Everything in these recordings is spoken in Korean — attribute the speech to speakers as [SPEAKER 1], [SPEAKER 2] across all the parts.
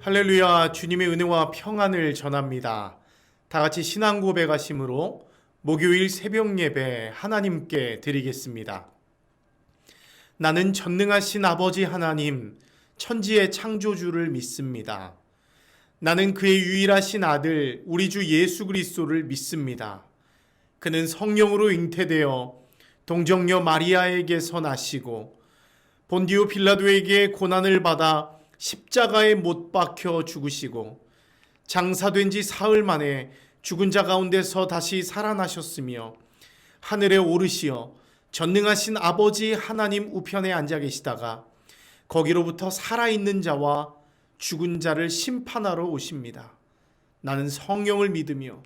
[SPEAKER 1] 할렐루야, 주님의 은혜와 평안을 전합니다. 다 같이 신앙 고백하심으로 목요일 새벽 예배 하나님께 드리겠습니다. 나는 전능하신 아버지 하나님, 천지의 창조주를 믿습니다. 나는 그의 유일하신 아들, 우리 주 예수 그리스도를 믿습니다. 그는 성령으로 잉태되어 동정녀 마리아에게서 나시고 본디오 빌라도에게 고난을 받아 십자가에 못 박혀 죽으시고 장사된 지 사흘 만에 죽은 자 가운데서 다시 살아나셨으며 하늘에 오르시어 전능하신 아버지 하나님 우편에 앉아 계시다가 거기로부터 살아있는 자와 죽은 자를 심판하러 오십니다. 나는 성령을 믿으며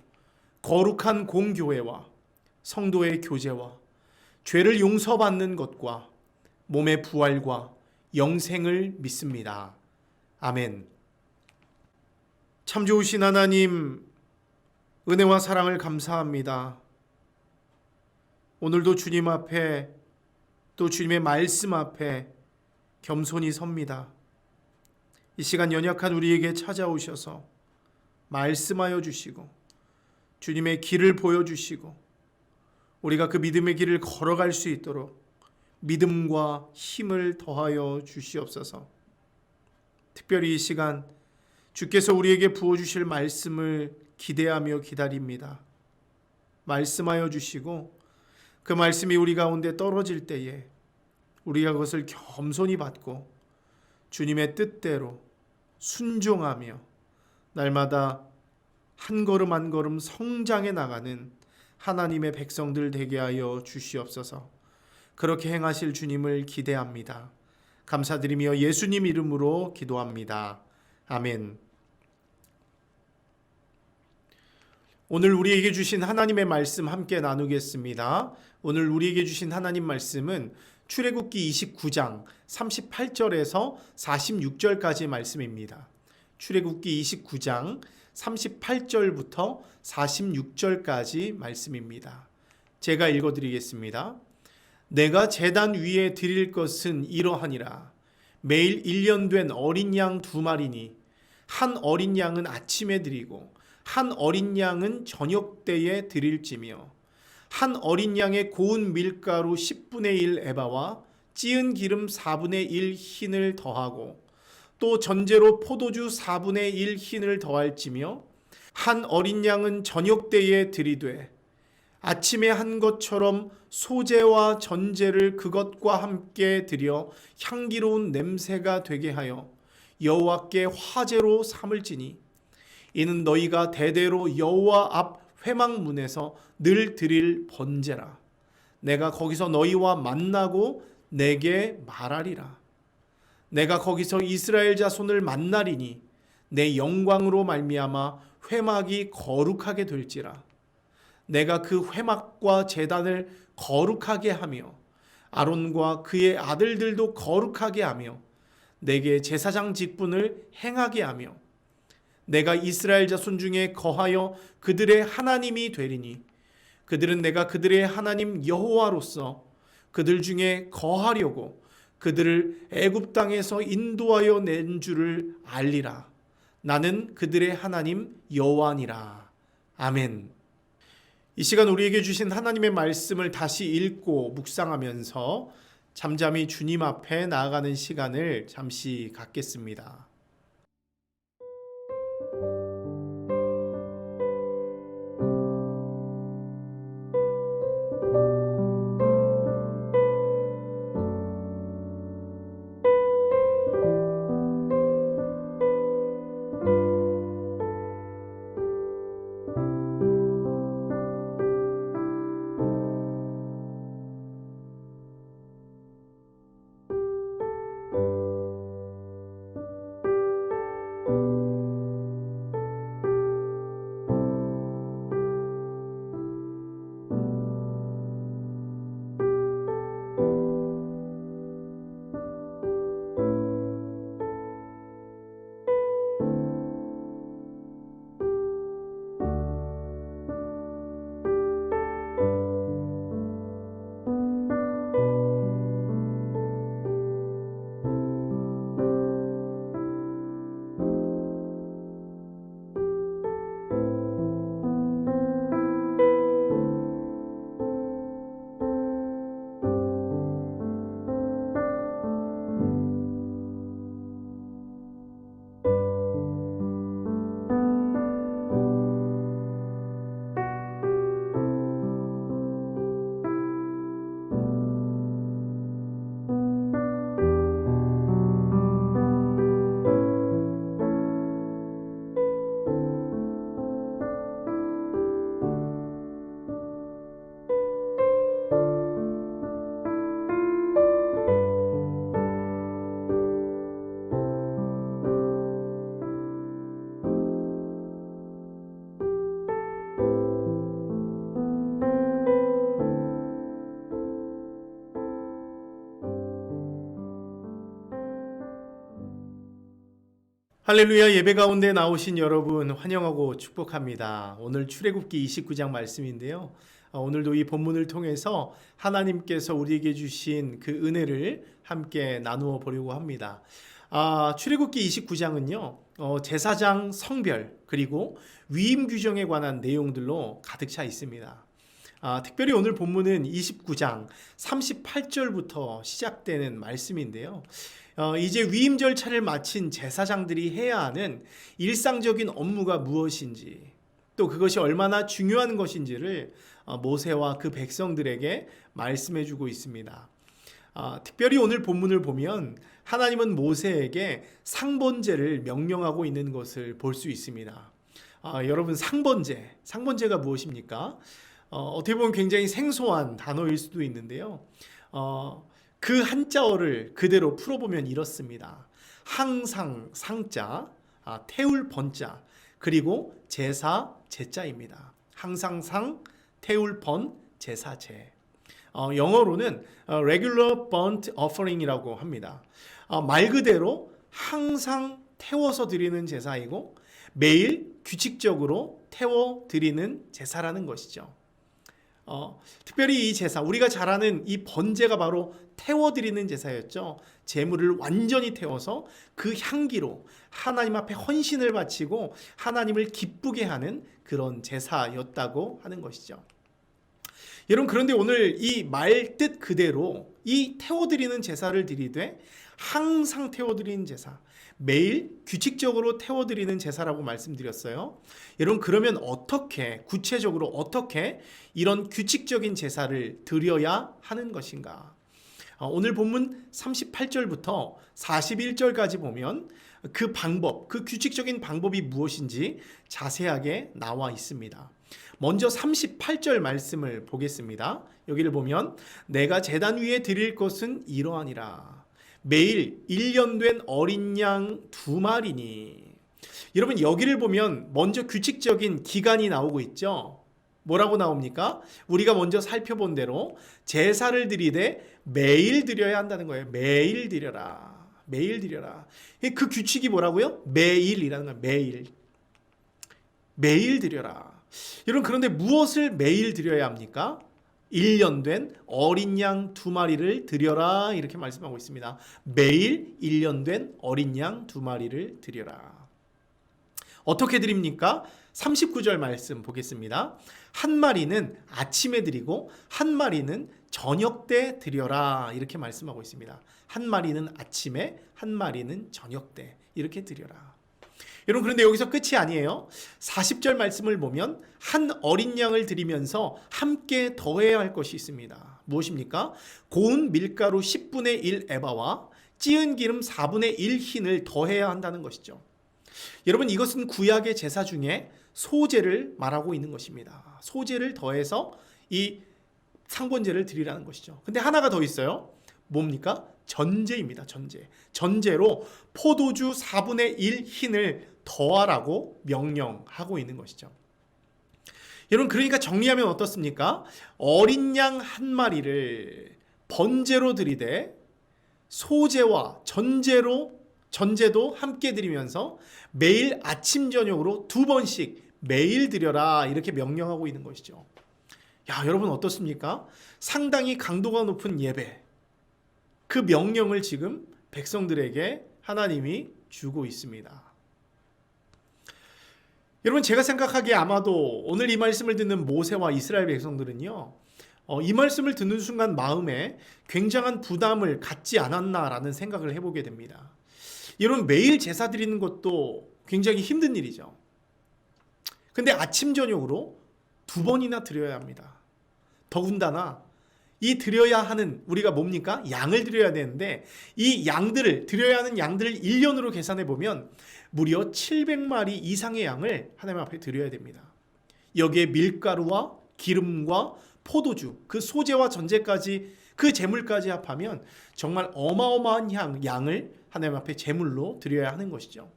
[SPEAKER 1] 거룩한 공교회와 성도의 교제와 죄를 용서받는 것과 몸의 부활과 영생을 믿습니다. 아멘. 참 좋으신 하나님, 은혜와 사랑을 감사합니다. 오늘도 주님 앞에, 또 주님의 말씀 앞에 겸손히 섭니다. 이 시간 연약한 우리에게 찾아오셔서 말씀하여 주시고 주님의 길을 보여주시고 우리가 그 믿음의 길을 걸어갈 수 있도록 믿음과 힘을 더하여 주시옵소서. 특별히 이 시간 주께서 우리에게 부어주실 말씀을 기대하며 기다립니다. 말씀하여 주시고 그 말씀이 우리 가운데 떨어질 때에 우리가 그것을 겸손히 받고 주님의 뜻대로 순종하며 날마다 한 걸음 한 걸음 성장해 나가는 하나님의 백성들 되게 하여 주시옵소서. 그렇게 행하실 주님을 기대합니다. 감사드리며 예수님 이름으로 기도합니다. 아멘. 오늘 우리에게 주신 하나님의 말씀 함께 나누겠습니다. 오늘 우리에게 주신 하나님 말씀은 출애굽기 29장 38절에서 46절까지 말씀입니다. 출애굽기 29장 38절부터 46절까지 말씀입니다. 제가 읽어드리겠습니다. 내가 제단 위에 드릴 것은 이러하니라. 매일 1년 된 어린 양 2마리니 한 어린 양은 아침에 드리고 한 어린 양은 저녁 때에 드릴지며 한 어린 양의 고운 밀가루 10분의 1 에바와 찌은 기름 4분의 1 흰을 더하고 또 전제로 포도주 4분의 1 흰을 더할지며 한 어린 양은 저녁 때에 드리되 아침에 한 것처럼 소제와 전제를 그것과 함께 드려 향기로운 냄새가 되게 하여 여호와께 화제로 삼을지니 이는 너희가 대대로 여호와 앞 회막문에서 늘 드릴 번제라. 내가 거기서 너희와 만나고 내게 말하리라. 내가 거기서 이스라엘 자손을 만나리니 내 영광으로 말미암아 회막이 거룩하게 될지라. 내가 그 회막과 제단을 거룩하게 하며 아론과 그의 아들들도 거룩하게 하며 내게 제사장 직분을 행하게 하며 내가 이스라엘 자손 중에 거하여 그들의 하나님이 되리니 그들은 내가 그들의 하나님 여호와로서 그들 중에 거하려고 그들을 애굽 땅에서 인도하여 낸 줄을 알리라. 나는 그들의 하나님 여호와니라. 아멘. 이 시간 우리에게 주신 하나님의 말씀을 다시 읽고 묵상하면서 잠잠히 주님 앞에 나아가는 시간을 잠시 갖겠습니다. 할렐루야. 예배 가운데 나오신 여러분 환영하고 축복합니다. 오늘 출애굽기 29장 말씀인데요. 오늘도 이 본문을 통해서 하나님께서 우리에게 주신 그 은혜를 함께 나누어 보려고 합니다. 출애굽기 29장은요. 제사장 성별 그리고 위임 규정에 관한 내용들로 가득 차 있습니다. 특별히 오늘 본문은 29장 38절부터 시작되는 말씀인데요. 이제 위임 절차를 마친 제사장들이 해야 하는 일상적인 업무가 무엇인지, 또 그것이 얼마나 중요한 것인지를 모세와 그 백성들에게 말씀해 주고 있습니다. 특별히 오늘 본문을 보면 하나님은 모세에게 상번제를 명령하고 있는 것을 볼 수 있습니다. 여러분, 상번제가 무엇입니까? 어떻게 보면 굉장히 생소한 단어일 수도 있는데요. 그 한자어를 그대로 풀어보면 이렇습니다. 항상 상자, 태울 번자, 그리고 제사 제자입니다. 항상 상, 태울 번, 제사 제. 영어로는 regular burnt offering이라고 합니다. 말 그대로 항상 태워서 드리는 제사이고 매일 규칙적으로 태워 드리는 제사라는 것이죠. 특별히 이 제사, 우리가 잘 아는 이 번제가 바로 태워드리는 제사였죠. 제물을 완전히 태워서 그 향기로 하나님 앞에 헌신을 바치고 하나님을 기쁘게 하는 그런 제사였다고 하는 것이죠. 여러분, 그런데 오늘 이 말 뜻 그대로 이 태워드리는 제사를 드리되 항상 태워드리는 제사, 매일 규칙적으로 태워드리는 제사라고 말씀드렸어요. 여러분, 그러면 구체적으로 어떻게 이런 규칙적인 제사를 드려야 하는 것인가? 오늘 본문 38절부터 41절까지 보면 그 규칙적인 방법이 무엇인지 자세하게 나와 있습니다. 먼저 38절 말씀을 보겠습니다. 여기를 보면 내가 제단 위에 드릴 것은 이러하니라. 매일 1년 된 어린 양 2마리니. 여러분, 여기를 보면 먼저 규칙적인 기간이 나오고 있죠. 뭐라고 나옵니까? 우리가 먼저 살펴본 대로 제사를 드리되 매일 드려야 한다는 거예요. 매일 드려라. 매일 드려라. 그 규칙이 뭐라고요? 매일이라는 거예요. 매일. 매일 드려라. 여러분, 그런데 무엇을 매일 드려야 합니까? 1년 된 어린 양 2마리를 드려라, 이렇게 말씀하고 있습니다. 매일 1년 된 어린 양 2마리를 드려라. 어떻게 드립니까? 39절 말씀 보겠습니다. 한 마리는 아침에 드리고 한 마리는 저녁 때 드려라, 이렇게 말씀하고 있습니다. 한 마리는 아침에, 한 마리는 저녁 때 이렇게 드려라. 여러분, 그런데 여기서 끝이 아니에요. 40절 말씀을 보면 한 어린 양을 드리면서 함께 더해야 할 것이 있습니다. 무엇입니까? 고운 밀가루 10분의 1 에바와 찌은 기름 4분의 1 흰을 더해야 한다는 것이죠. 여러분, 이것은 구약의 제사 중에 소제를 말하고 있는 것입니다. 소제를 더해서 이 상번제를 드리라는 것이죠. 근데 하나가 더 있어요. 뭡니까? 전제입니다. 전제로 포도주 4분의 1 흰을 더하라고 명령하고 있는 것이죠. 여러분, 그러니까 정리하면 어떻습니까? 어린 양 한 마리를 번제로 드리되 소제와 전제도 함께 드리면서 매일 아침 저녁으로 2번씩 매일 드려라, 이렇게 명령하고 있는 것이죠. 여러분, 어떻습니까? 상당히 강도가 높은 예배, 그 명령을 지금 백성들에게 하나님이 주고 있습니다. 여러분, 제가 생각하기에 아마도 오늘 이 말씀을 듣는 모세와 이스라엘 백성들은요, 이 말씀을 듣는 순간 마음에 굉장한 부담을 갖지 않았나라는 생각을 해보게 됩니다. 여러분, 매일 제사 드리는 것도 굉장히 힘든 일이죠. 근데 아침 저녁으로 2번이나 드려야 합니다. 더군다나 이 드려야 하는, 우리가 뭡니까? 양을 드려야 되는데 이 드려야 하는 양들을 1년으로 계산해 보면 무려 700마리 이상의 양을 하나님 앞에 드려야 됩니다. 여기에 밀가루와 기름과 포도주, 그 소제와 전제까지, 그 제물까지 합하면 정말 어마어마한 양을 하나님 앞에 제물로 드려야 하는 것이죠.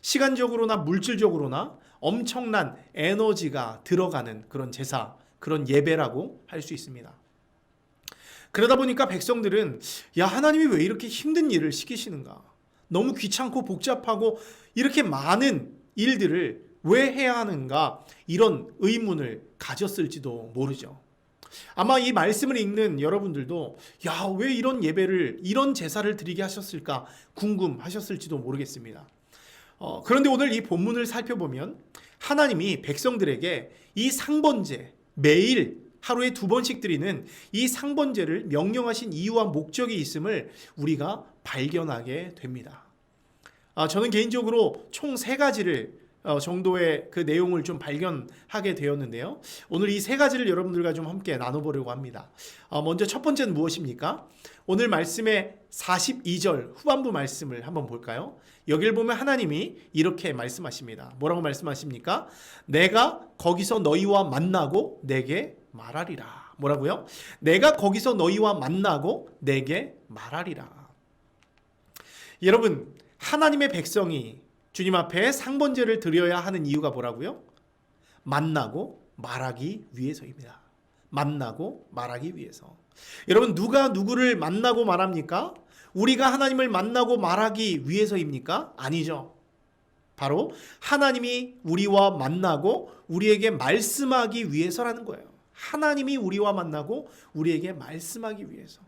[SPEAKER 1] 시간적으로나 물질적으로나 엄청난 에너지가 들어가는 그런 제사, 그런 예배라고 할 수 있습니다. 그러다 보니까 백성들은 하나님이 왜 이렇게 힘든 일을 시키시는가? 너무 귀찮고 복잡하고 이렇게 많은 일들을 왜 해야 하는가, 이런 의문을 가졌을지도 모르죠. 아마 이 말씀을 읽는 여러분들도 야, 왜 이런 예배를, 이런 제사를 드리게 하셨을까 궁금하셨을지도 모르겠습니다. 그런데 오늘 이 본문을 살펴보면 하나님이 백성들에게 이 상번제, 매일 하루에 2번씩 드리는 이 상번제를 명령하신 이유와 목적이 있음을 우리가 발견하게 됩니다. 저는 개인적으로 총 3가지를 정도의 그 내용을 좀 발견하게 되었는데요. 오늘 이 3가지를 여러분들과 좀 함께 나눠보려고 합니다. 먼저 첫 번째는 무엇입니까? 오늘 말씀의 42절 후반부 말씀을 한번 볼까요? 여기를 보면 하나님이 이렇게 말씀하십니다. 뭐라고 말씀하십니까? 내가 거기서 너희와 만나고 내게 말하리라. 뭐라고요? 내가 거기서 너희와 만나고 내게 말하리라. 여러분, 하나님의 백성이 주님 앞에 상번제를 드려야 하는 이유가 뭐라고요? 만나고 말하기 위해서입니다. 만나고 말하기 위해서. 여러분, 누가 누구를 만나고 말합니까? 우리가 하나님을 만나고 말하기 위해서입니까? 아니죠. 바로 하나님이 우리와 만나고 우리에게 말씀하기 위해서라는 거예요. 하나님이 우리와 만나고 우리에게 말씀하기 위해서.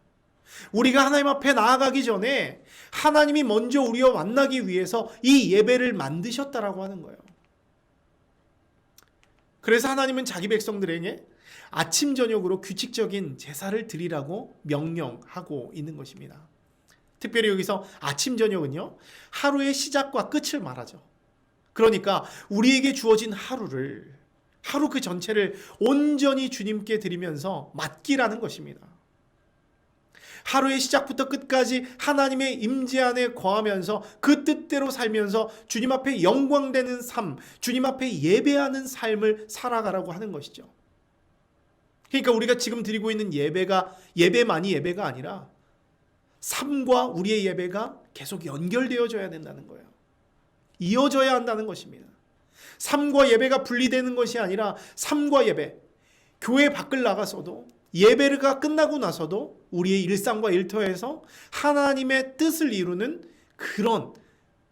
[SPEAKER 1] 우리가 하나님 앞에 나아가기 전에 하나님이 먼저 우리와 만나기 위해서 이 예배를 만드셨다라고 하는 거예요. 그래서 하나님은 자기 백성들에게 아침 저녁으로 규칙적인 제사를 드리라고 명령하고 있는 것입니다. 특별히 여기서 아침 저녁은요, 하루의 시작과 끝을 말하죠. 그러니까 우리에게 주어진 하루 그 전체를 온전히 주님께 드리면서 맡기라는 것입니다. 하루의 시작부터 끝까지 하나님의 임재 안에 거하면서 그 뜻대로 살면서 주님 앞에 영광되는 삶, 주님 앞에 예배하는 삶을 살아가라고 하는 것이죠. 그러니까 우리가 지금 드리고 있는 예배만이 예배가 아니라 삶과 우리의 예배가 계속 연결되어져야 된다는 거예요. 이어져야 한다는 것입니다. 삶과 예배가 분리되는 것이 아니라 삶과 예배, 교회 밖을 나가서도 예배가 끝나고 나서도 우리의 일상과 일터에서 하나님의 뜻을 이루는 그런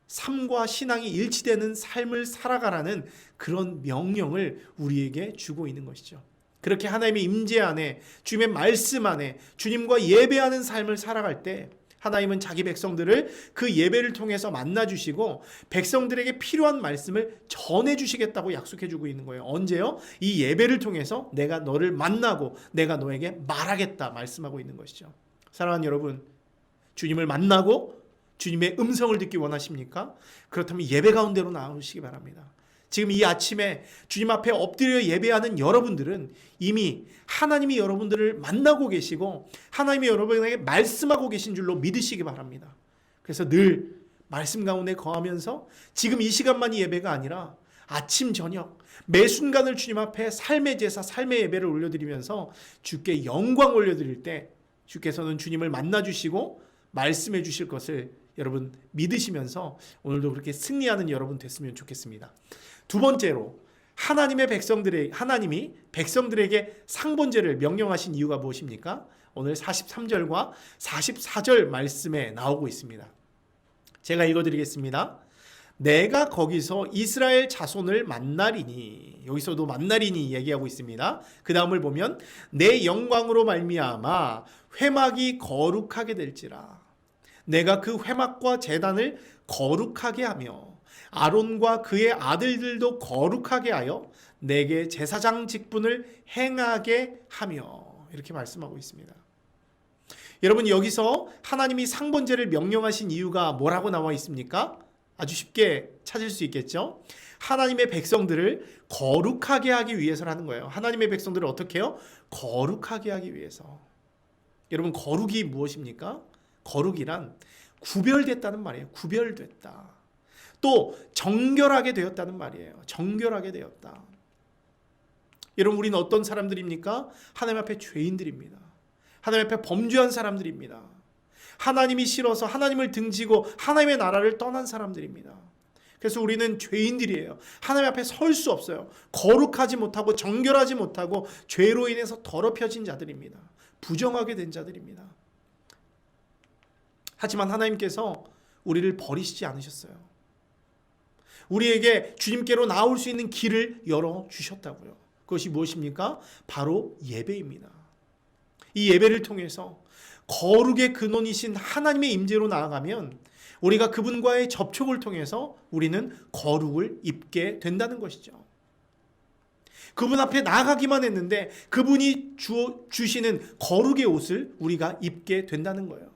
[SPEAKER 1] 삶과 신앙이 일치되는 삶을 살아가라는 그런 명령을 우리에게 주고 있는 것이죠. 그렇게 하나님의 임재 안에, 주님의 말씀 안에 주님과 예배하는 삶을 살아갈 때 하나님은 자기 백성들을 그 예배를 통해서 만나주시고 백성들에게 필요한 말씀을 전해주시겠다고 약속해주고 있는 거예요. 언제요? 이 예배를 통해서 내가 너를 만나고 내가 너에게 말하겠다 말씀하고 있는 것이죠. 사랑하는 여러분, 주님을 만나고 주님의 음성을 듣기 원하십니까? 그렇다면 예배 가운데로 나오시기 바랍니다. 지금 이 아침에 주님 앞에 엎드려 예배하는 여러분들은 이미 하나님이 여러분들을 만나고 계시고 하나님이 여러분에게 말씀하고 계신 줄로 믿으시기 바랍니다. 그래서 늘 말씀 가운데 거하면서 지금 이 시간만이 예배가 아니라 아침 저녁 매 순간을 주님 앞에 삶의 제사, 삶의 예배를 올려드리면서 주께 영광 올려드릴 때 주께서는 주님을 만나주시고 말씀해 주실 것을 여러분 믿으시면서 오늘도 그렇게 승리하는 여러분 됐으면 좋겠습니다. 두 번째로 하나님이 백성들에게 상번제를 명령하신 이유가 무엇입니까? 오늘 43절과 44절 말씀에 나오고 있습니다. 제가 읽어드리겠습니다. 내가 거기서 이스라엘 자손을 만나리니, 여기서도 만나리니 얘기하고 있습니다. 그 다음을 보면 내 영광으로 말미암아 회막이 거룩하게 될지라. 내가 그 회막과 제단을 거룩하게 하며 아론과 그의 아들들도 거룩하게 하여 내게 제사장 직분을 행하게 하며, 이렇게 말씀하고 있습니다. 여러분, 여기서 하나님이 상번제를 명령하신 이유가 뭐라고 나와 있습니까? 아주 쉽게 찾을 수 있겠죠? 하나님의 백성들을 거룩하게 하기 위해서라는 거예요. 하나님의 백성들을 어떻게 해요? 거룩하게 하기 위해서. 여러분, 거룩이 무엇입니까? 거룩이란 구별됐다는 말이에요. 구별됐다. 또 정결하게 되었다는 말이에요. 정결하게 되었다. 여러분, 우리는 어떤 사람들입니까? 하나님 앞에 죄인들입니다. 하나님 앞에 범죄한 사람들입니다. 하나님이 싫어서 하나님을 등지고 하나님의 나라를 떠난 사람들입니다. 그래서 우리는 죄인들이에요. 하나님 앞에 설 수 없어요. 거룩하지 못하고 정결하지 못하고 죄로 인해서 더럽혀진 자들입니다. 부정하게 된 자들입니다. 하지만 하나님께서 우리를 버리시지 않으셨어요. 우리에게 주님께로 나올 수 있는 길을 열어주셨다고요. 그것이 무엇입니까? 바로 예배입니다. 이 예배를 통해서 거룩의 근원이신 하나님의 임재로 나아가면 우리가 그분과의 접촉을 통해서 우리는 거룩을 입게 된다는 것이죠. 그분 앞에 나아가기만 했는데 그분이 주시는 거룩의 옷을 우리가 입게 된다는 거예요.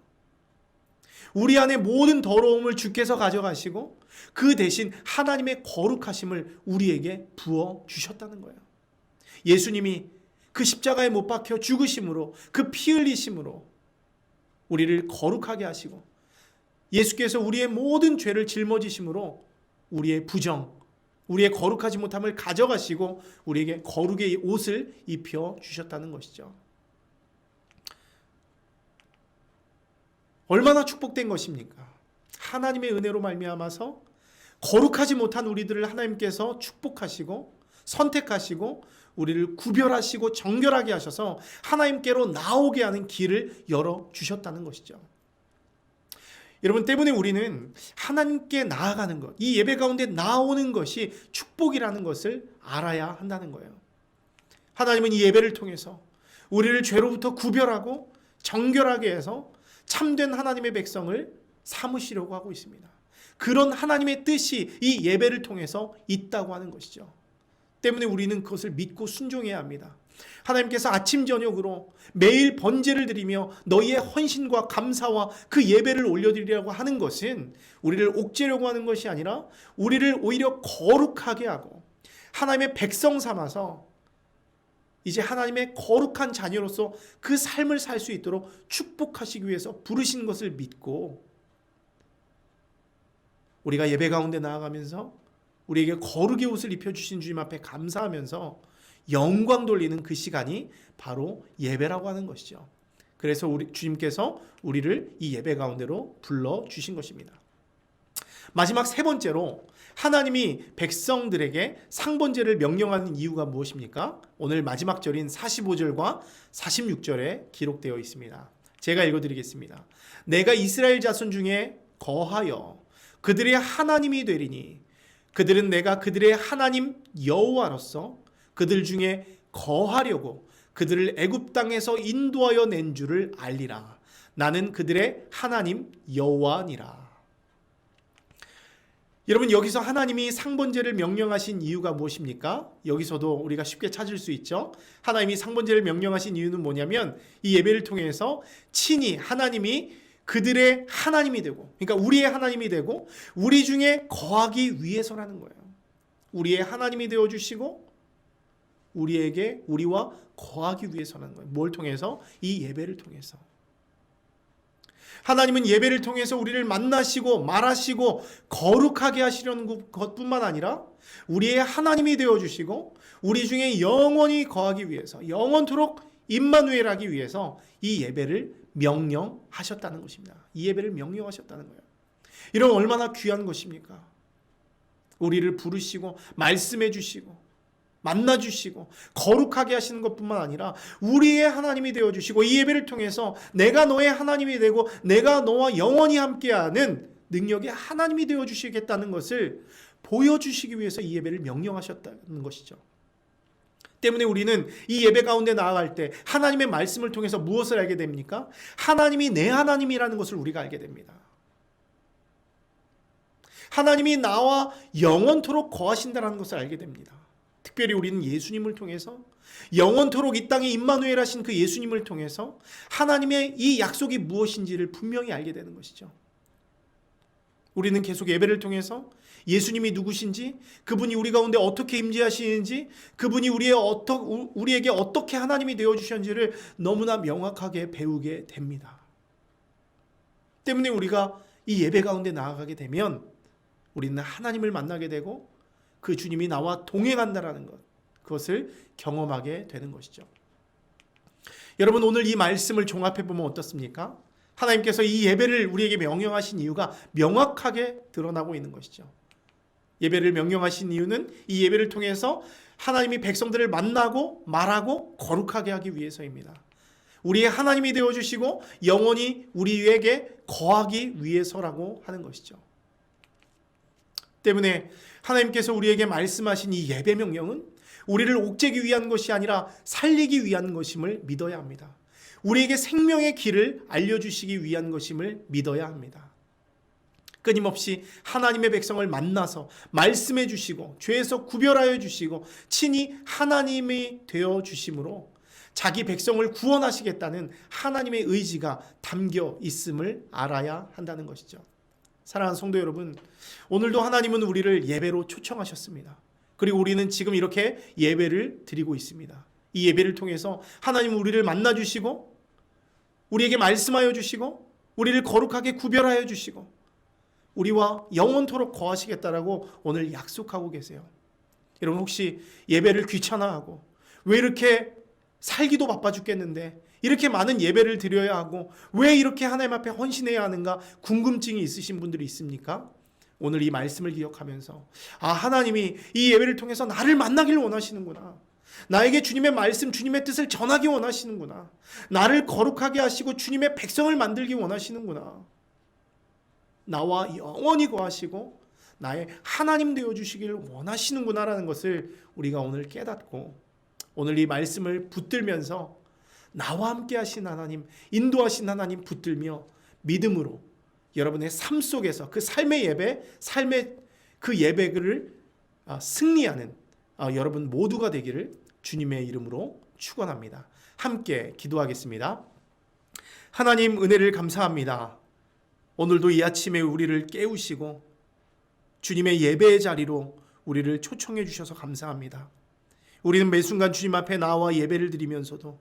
[SPEAKER 1] 우리 안에 모든 더러움을 주께서 가져가시고 그 대신 하나님의 거룩하심을 우리에게 부어주셨다는 거예요. 예수님이 그 십자가에 못 박혀 죽으심으로, 그 피 흘리심으로 우리를 거룩하게 하시고, 예수께서 우리의 모든 죄를 짊어지심으로 우리의 부정, 우리의 거룩하지 못함을 가져가시고 우리에게 거룩의 옷을 입혀주셨다는 것이죠. 얼마나 축복된 것입니까? 하나님의 은혜로 말미암아서 거룩하지 못한 우리들을 하나님께서 축복하시고 선택하시고 우리를 구별하시고 정결하게 하셔서 하나님께로 나오게 하는 길을 열어주셨다는 것이죠. 여러분, 때문에 우리는 하나님께 나아가는 것, 이 예배 가운데 나오는 것이 축복이라는 것을 알아야 한다는 거예요. 하나님은 이 예배를 통해서 우리를 죄로부터 구별하고 정결하게 해서 참된 하나님의 백성을 삼으시려고 하고 있습니다. 그런 하나님의 뜻이 이 예배를 통해서 있다고 하는 것이죠. 때문에 우리는 그것을 믿고 순종해야 합니다. 하나님께서 아침 저녁으로 매일 번제를 드리며 너희의 헌신과 감사와 그 예배를 올려드리려고 하는 것은 우리를 옥죄려고 하는 것이 아니라 우리를 오히려 거룩하게 하고 하나님의 백성 삼아서 이제 하나님의 거룩한 자녀로서 그 삶을 살 수 있도록 축복하시기 위해서 부르신 것을 믿고 우리가 예배 가운데 나아가면서 우리에게 거룩의 옷을 입혀주신 주님 앞에 감사하면서 영광 돌리는 그 시간이 바로 예배라고 하는 것이죠. 그래서 주님께서 우리를 이 예배 가운데로 불러주신 것입니다. 마지막 세 번째로 하나님이 백성들에게 상번제를 명령하는 이유가 무엇입니까? 오늘 마지막 절인 45절과 46절에 기록되어 있습니다. 제가 읽어드리겠습니다. 내가 이스라엘 자손 중에 거하여 그들의 하나님이 되리니 그들은 내가 그들의 하나님 여호와로서 그들 중에 거하려고 그들을 애굽 땅에서 인도하여 낸 줄을 알리라. 나는 그들의 하나님 여호와니라. 여러분, 여기서 하나님이 상번제를 명령하신 이유가 무엇입니까? 여기서도 우리가 쉽게 찾을 수 있죠. 하나님이 상번제를 명령하신 이유는 뭐냐면 이 예배를 통해서 친히 하나님이 그들의 하나님이 되고, 그러니까 우리의 하나님이 되고 우리 중에 거하기 위해서라는 거예요. 우리의 하나님이 되어주시고 우리와 거하기 위해서라는 거예요. 뭘 통해서? 이 예배를 통해서. 하나님은 예배를 통해서 우리를 만나시고 말하시고 거룩하게 하시려는 것뿐만 아니라 우리의 하나님이 되어주시고 우리 중에 영원히 거하기 위해서, 영원토록 임마누엘하기 위해서 이 예배를 명령하셨다는 것입니다. 이 예배를 명령하셨다는 거예요. 이런 얼마나 귀한 것입니까? 우리를 부르시고 말씀해 주시고 만나주시고 거룩하게 하시는 것뿐만 아니라 우리의 하나님이 되어주시고 이 예배를 통해서 내가 너의 하나님이 되고 내가 너와 영원히 함께하는 능력의 하나님이 되어주시겠다는 것을 보여주시기 위해서 이 예배를 명령하셨다는 것이죠. 때문에 우리는 이 예배 가운데 나아갈 때 하나님의 말씀을 통해서 무엇을 알게 됩니까? 하나님이 내 하나님이라는 것을 우리가 알게 됩니다. 하나님이 나와 영원토록 거하신다는 것을 알게 됩니다. 특별히 우리는 예수님을 통해서 영원토록 이 땅에 임마누엘 하신 그 예수님을 통해서 하나님의 이 약속이 무엇인지를 분명히 알게 되는 것이죠. 우리는 계속 예배를 통해서 예수님이 누구신지, 그분이 우리 가운데 어떻게 임재하시는지, 그분이 우리에게 어떻게 하나님이 되어주셨는지를 너무나 명확하게 배우게 됩니다. 때문에 우리가 이 예배 가운데 나아가게 되면 우리는 하나님을 만나게 되고 그 주님이 나와 동행한다라는 것, 그것을 경험하게 되는 것이죠. 여러분, 오늘 이 말씀을 종합해 보면 어떻습니까? 하나님께서 이 예배를 우리에게 명령하신 이유가 명확하게 드러나고 있는 것이죠. 예배를 명령하신 이유는 이 예배를 통해서 하나님이 백성들을 만나고 말하고 거룩하게 하기 위해서입니다. 우리의 하나님이 되어주시고 영원히 우리에게 거하기 위해서라고 하는 것이죠. 때문에 하나님께서 우리에게 말씀하신 이 예배 명령은 우리를 옥죄기 위한 것이 아니라 살리기 위한 것임을 믿어야 합니다. 우리에게 생명의 길을 알려주시기 위한 것임을 믿어야 합니다. 끊임없이 하나님의 백성을 만나서 말씀해 주시고 죄에서 구별하여 주시고 친히 하나님이 되어 주심으로 자기 백성을 구원하시겠다는 하나님의 의지가 담겨 있음을 알아야 한다는 것이죠. 사랑하는 성도 여러분, 오늘도 하나님은 우리를 예배로 초청하셨습니다. 그리고 우리는 지금 이렇게 예배를 드리고 있습니다. 이 예배를 통해서 하나님은 우리를 만나 주시고 우리에게 말씀하여 주시고 우리를 거룩하게 구별하여 주시고 우리와 영원토록 거하시겠다라고 오늘 약속하고 계세요. 여러분, 혹시 예배를 귀찮아하고 왜 이렇게 살기도 바빠 죽겠는데 이렇게 많은 예배를 드려야 하고 왜 이렇게 하나님 앞에 헌신해야 하는가 궁금증이 있으신 분들이 있습니까? 오늘 이 말씀을 기억하면서 하나님이 이 예배를 통해서 나를 만나기를 원하시는구나. 나에게 주님의 말씀, 주님의 뜻을 전하기 원하시는구나. 나를 거룩하게 하시고 주님의 백성을 만들기 원하시는구나. 나와 영원히 거하시고 나의 하나님 되어주시기를 원하시는구나라는 것을 우리가 오늘 깨닫고 오늘 이 말씀을 붙들면서 나와 함께 하신 하나님, 인도하신 하나님 붙들며 믿음으로 여러분의 삶 속에서 그 삶의 예배, 삶의 그 예배를 승리하는 여러분 모두가 되기를 주님의 이름으로 축원합니다. 함께 기도하겠습니다. 하나님, 은혜를 감사합니다. 오늘도 이 아침에 우리를 깨우시고 주님의 예배의 자리로 우리를 초청해 주셔서 감사합니다. 우리는 매 순간 주님 앞에 나와 예배를 드리면서도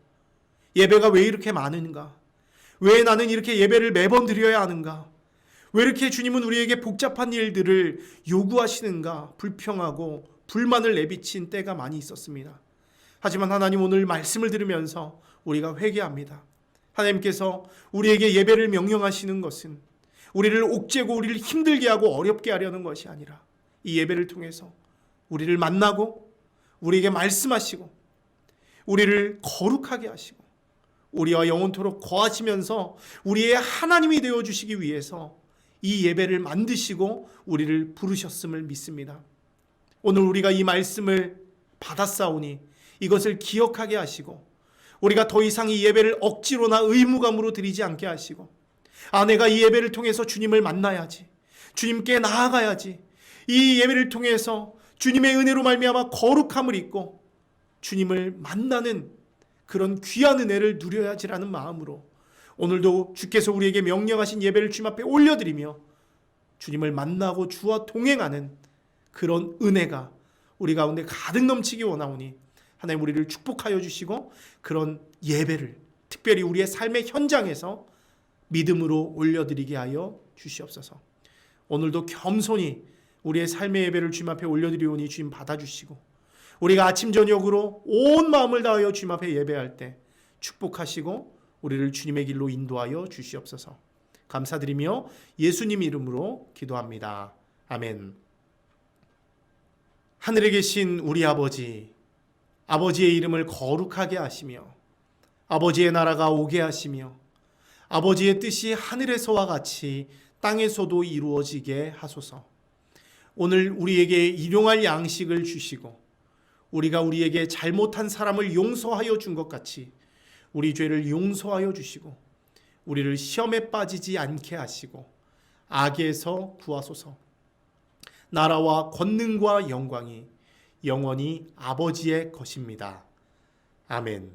[SPEAKER 1] 예배가 왜 이렇게 많은가? 왜 나는 이렇게 예배를 매번 드려야 하는가? 왜 이렇게 주님은 우리에게 복잡한 일들을 요구하시는가? 불평하고 불만을 내비친 때가 많이 있었습니다. 하지만 하나님, 오늘 말씀을 들으면서 우리가 회개합니다. 하나님께서 우리에게 예배를 명령하시는 것은 우리를 옥죄고 우리를 힘들게 하고 어렵게 하려는 것이 아니라 이 예배를 통해서 우리를 만나고 우리에게 말씀하시고 우리를 거룩하게 하시고 우리와 영원토록 거하시면서 우리의 하나님이 되어주시기 위해서 이 예배를 만드시고 우리를 부르셨음을 믿습니다. 오늘 우리가 이 말씀을 받았사오니 이것을 기억하게 하시고 우리가 더 이상 이 예배를 억지로나 의무감으로 드리지 않게 하시고 내가 이 예배를 통해서 주님을 만나야지, 주님께 나아가야지, 이 예배를 통해서 주님의 은혜로 말미암아 거룩함을 입고 주님을 만나는 그런 귀한 은혜를 누려야지라는 마음으로 오늘도 주께서 우리에게 명령하신 예배를 주님 앞에 올려드리며 주님을 만나고 주와 동행하는 그런 은혜가 우리 가운데 가득 넘치기 원하오니 하나님, 우리를 축복하여 주시고 그런 예배를 특별히 우리의 삶의 현장에서 믿음으로 올려드리게 하여 주시옵소서. 오늘도 겸손히 우리의 삶의 예배를 주님 앞에 올려드리오니 주님 받아주시고 우리가 아침 저녁으로 온 마음을 다하여 주님 앞에 예배할 때 축복하시고 우리를 주님의 길로 인도하여 주시옵소서. 감사드리며 예수님 이름으로 기도합니다. 아멘. 하늘에 계신 우리 아버지, 아버지의 이름을 거룩하게 하시며 아버지의 나라가 오게 하시며 아버지의 뜻이 하늘에서와 같이 땅에서도 이루어지게 하소서. 오늘 우리에게 일용할 양식을 주시고 우리가 우리에게 잘못한 사람을 용서하여 준 것 같이 우리 죄를 용서하여 주시고 우리를 시험에 빠지지 않게 하시고 악에서 구하소서. 나라와 권능과 영광이 영원히 아버지의 것입니다. 아멘.